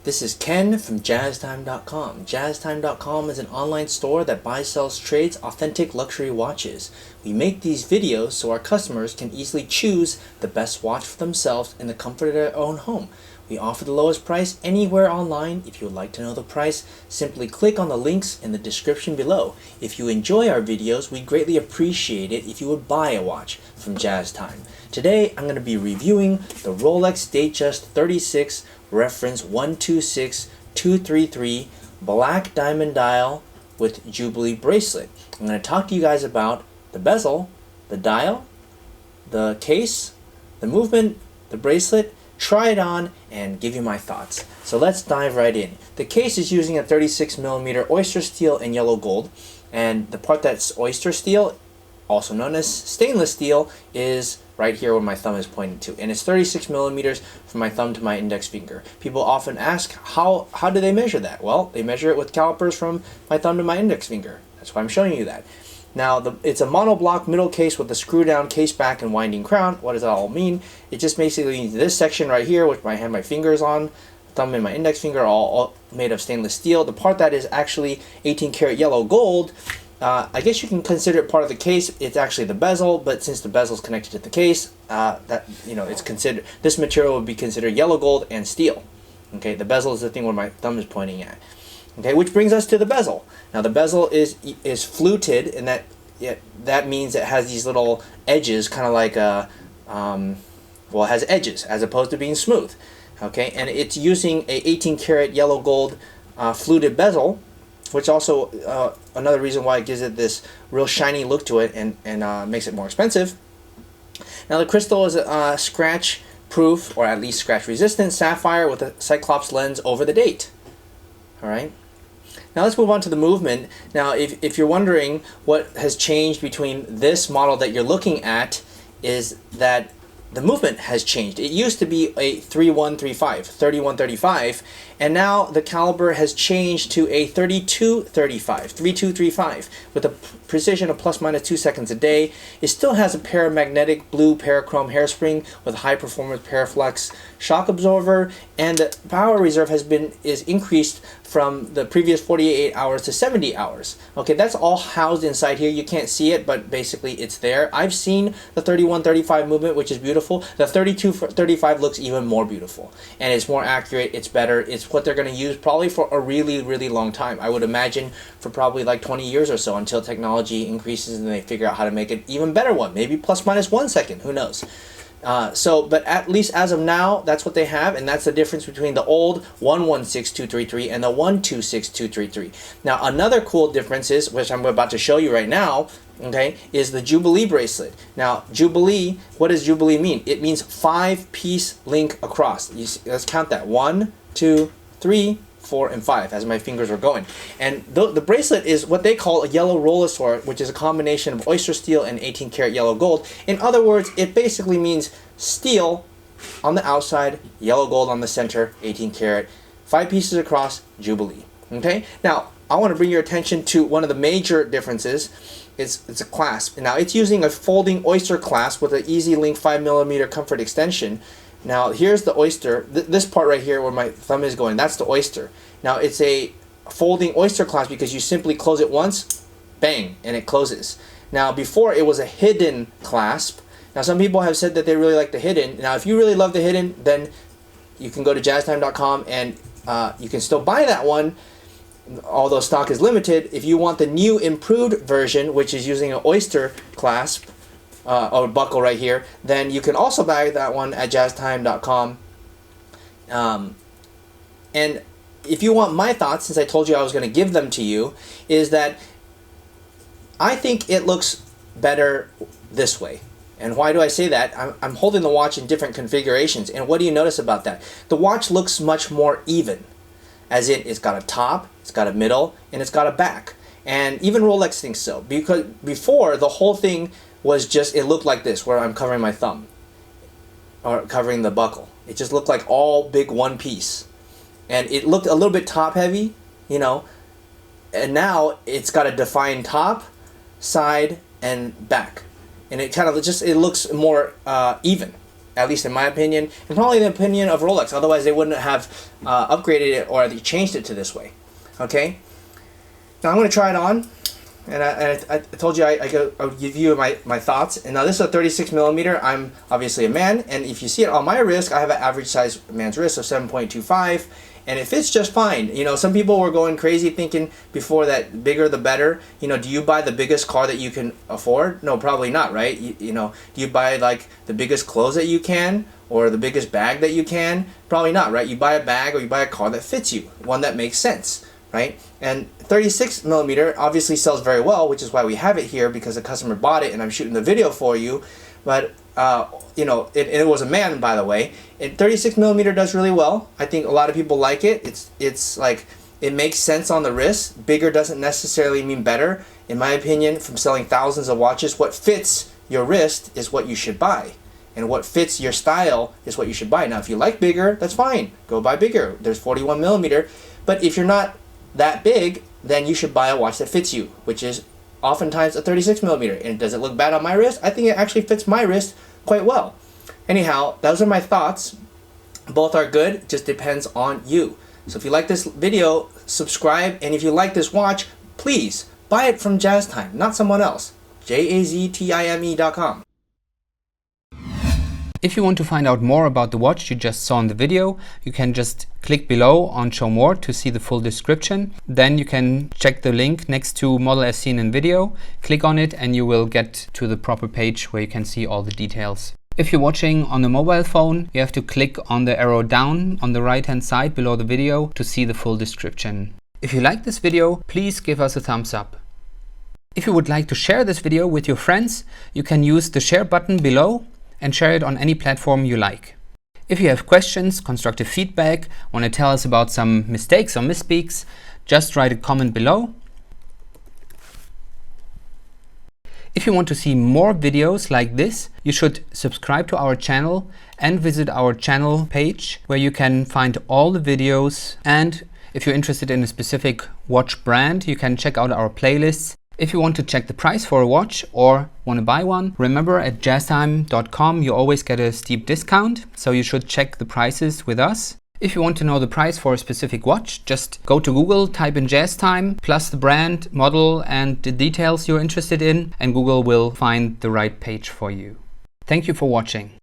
This is Ken from JazzTime.com. JazzTime.com is an online store that buys, sells, trades authentic luxury watches. We make these videos so our customers can easily choose the best watch for themselves in the comfort of their own home. We offer the lowest price anywhere online. If you would like to know the price, simply click on the links in the description below. If you enjoy our videos, we'd greatly appreciate it if you would buy a watch from JazzTime. Today, I'm going to be reviewing the Rolex Datejust 36 reference 126233 black diamond dial with Jubilee bracelet. I'm going to talk to you guys about the bezel, the dial, the case, the movement, the bracelet, try it on, and give you my thoughts. So let's dive right in. The case is using a 36mm oyster steel and yellow gold, and the part that's oyster steel, also known as stainless steel, is right here where my thumb is pointing to, and it's 36mm from my thumb to my index finger. People often ask, how do they measure that? Well, they measure it with calipers from my thumb to my index finger. That's why I'm showing you that. Now, it's a monoblock middle case with a screw down case back and winding crown. What does that all mean? It just basically means this section right here, which I have my fingers on, thumb and my index finger, are all made of stainless steel. The part that is actually 18 karat yellow gold, I guess you can consider it part of the case. It's actually the bezel, but since the bezel is connected to the case, it's considered, this material would be considered yellow gold and steel. Okay, the bezel is the thing where my thumb is pointing at. Okay, which brings us to the bezel. Now the bezel is fluted, and that means it has these little edges, kind of like it has edges as opposed to being smooth. Okay, and it's using a 18 karat yellow gold fluted bezel, which also another reason why it gives it this real shiny look to it and makes it more expensive. Now the crystal is a scratch proof, or at least scratch resistant, sapphire with a cyclops lens over the date. Alright, now let's move on to the movement. Now if you're wondering what has changed between this model that you're looking at, is that the movement has changed. It used to be a 3135, and now the caliber has changed to a 3235, with a precision of plus minus 2 seconds a day. It still has a paramagnetic blue parachrome hairspring with a high performance Paraflex shock absorber, and the power reserve is increased from the previous 48 hours to 70 hours. Okay, that's all housed inside here. You can't see it, but basically it's there. I've seen the 3135 movement, which is beautiful. The 3235 looks even more beautiful, and it's more accurate, it's better. It's what they're going to use probably for a really, really long time. I would imagine for probably like 20 years or so, until technology increases and they figure out how to make an even better one. Maybe plus minus 1 second, who knows? But at least as of now, that's what they have, and that's the difference between the old 116233 and the 126233. Now, another cool difference is, which I'm about to show you right now, okay, is the Jubilee bracelet. Now, Jubilee, what does Jubilee mean? It means 5-piece link across. Let's count that. 1, 2, 3, 4, and 5 as my fingers are going. And the bracelet is what they call a yellow rollator, which is a combination of oyster steel and 18 karat yellow gold. In other words, it basically means steel on the outside, yellow gold on the center, 18 karat, 5 pieces across, Jubilee. Okay? Now, I want to bring your attention to one of the major differences. It's a clasp. Now, it's using a folding oyster clasp with an Easy Link 5mm comfort extension. Now, here's the oyster. This part right here where my thumb is going, that's the oyster. Now, it's a folding oyster clasp because you simply close it once, bang, and it closes. Now, before it was a hidden clasp. Now, some people have said that they really like the hidden. Now, if you really love the hidden, then you can go to jazztime.com and you can still buy that one, although stock is limited. If you want the new improved version, which is using an oyster clasp, or buckle right here, then you can also buy that one at jazztime.com. And if you want my thoughts, since I told you I was going to give them to you, is that I think it looks better this way. And why do I say that? I'm holding the watch in different configurations, and what do you notice about that? The watch looks much more even, as in it's got a top, it's got a middle, and it's got a back. And even Rolex thinks so, because before the whole thing was just, it looked like this, where I'm covering my thumb, or covering the buckle. It just looked like all big one piece. And it looked a little bit top heavy, you know, and now it's got a defined top, side, and back. And it kind of just, it looks more even. at least in my opinion, and probably the opinion of Rolex. Otherwise, they wouldn't have upgraded it or they changed it to this way. Okay. Now I'm going to try it on, and I told you I would give you my thoughts. And now this is a 36 millimeter. I'm obviously a man, and if you see it on my wrist, I have an average size man's wrist of 7.25. And it fits just fine. You know, some people were going crazy thinking before that bigger the better. You know, do you buy the biggest car that you can afford? No, probably not, right? You know, do you buy like the biggest clothes that you can or the biggest bag that you can? Probably not, right? You buy a bag or you buy a car that fits you, one that makes sense, right? And 36 millimeter obviously sells very well, which is why we have it here, because the customer bought it and I'm shooting the video for you. But you know, it was a man, by the way. And 36 millimeter does really well. I think a lot of people like it. It's like, it makes sense on the wrist. Bigger doesn't necessarily mean better. In my opinion, from selling thousands of watches, what fits your wrist is what you should buy. And what fits your style is what you should buy. Now, if you like bigger, that's fine. Go buy bigger. There's 41 millimeter. But if you're not that big, then you should buy a watch that fits you, which is oftentimes a 36 millimeter. And does it look bad on my wrist? I think it actually fits my wrist quite well. Anyhow, those are my thoughts. Both are good, just depends on you. So if you like this video, subscribe, and if you like this watch, please buy it from JazTime, not someone else. JazTime.com. If you want to find out more about the watch you just saw in the video, you can just click below on Show More to see the full description. Then you can check the link next to model as seen in video, click on it, and you will get to the proper page where you can see all the details. If you're watching on a mobile phone, you have to click on the arrow down on the right hand side below the video to see the full description. If you like this video, please give us a thumbs up. If you would like to share this video with your friends, you can use the share button below and share it on any platform you like. If you have questions, constructive feedback, want to tell us about some mistakes or misspeaks, just write a comment below. If you want to see more videos like this, you should subscribe to our channel and visit our channel page where you can find all the videos. And if you're interested in a specific watch brand, you can check out our playlists. If you want to check the price for a watch or want to buy one, remember at JazTime.com you always get a steep discount, so you should check the prices with us. If you want to know the price for a specific watch, just go to Google, type in JazTime, plus the brand, model, and the details you're interested in, and Google will find the right page for you. Thank you for watching.